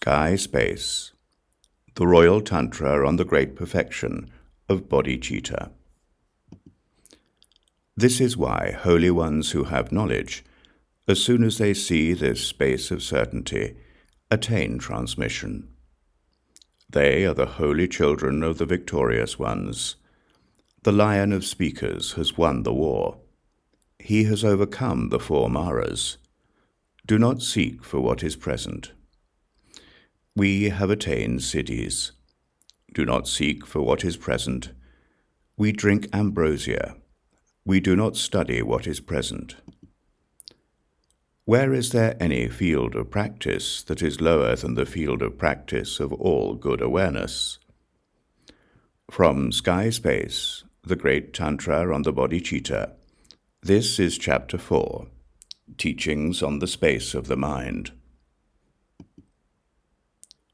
Sky Space, the Royal Tantra on the Great Perfection of Bodhicitta. This is why holy ones who have knowledge, as soon as they see this space of certainty, attain transmission. They are the holy children of the victorious ones. The lion of speakers has won the war. He has overcome the four Maras. Do not seek for what is present. We have attained siddhis. Do not seek for what is present. We drink ambrosia. We do not study what is present. Where is there any field of practice that is lower than the field of practice of all good awareness? From Sky Space, the Great Tantra on the Bodhicitta, this is Chapter 4, Teachings on the Space of the Mind.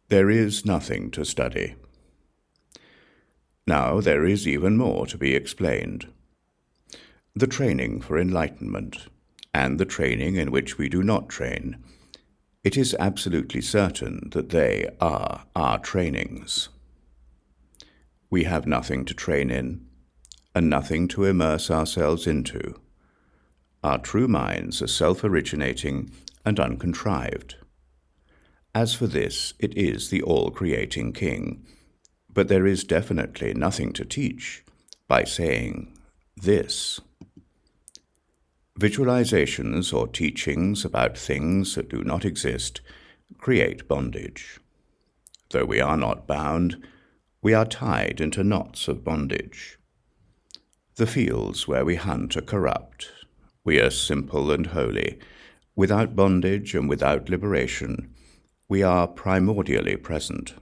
There is nothing to study. Now there is even more to be explained. The training for enlightenment, and the training in which we do not train, it is absolutely certain that they are our trainings. We have nothing to train in, and nothing to immerse ourselves into. Our true minds are self-originating and uncontrived. As for this, it is the all-creating King, but there is definitely nothing to teach by saying this. Visualizations or teachings about things that do not exist create bondage. Though we are not bound, we are tied into knots of bondage. The fields where we hunt are corrupt. We are simple and holy. Without bondage and without liberation, we are primordially present.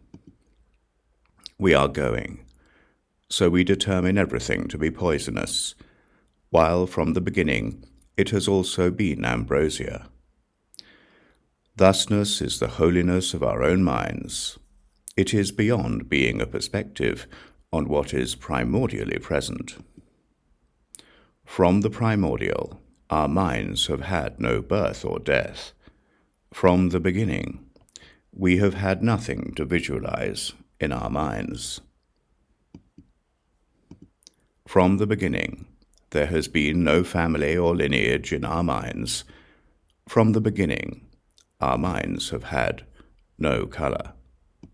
We are going, so we determine everything to be poisonous, while from the beginning it has also been ambrosia. Thusness is the holiness of our own minds. It is beyond being a perspective on what is primordially present. From the primordial, our minds have had no birth or death. From the beginning, we have had nothing to visualize in our minds. From the beginning, there has been no family or lineage in our minds. From the beginning, our minds have had no color.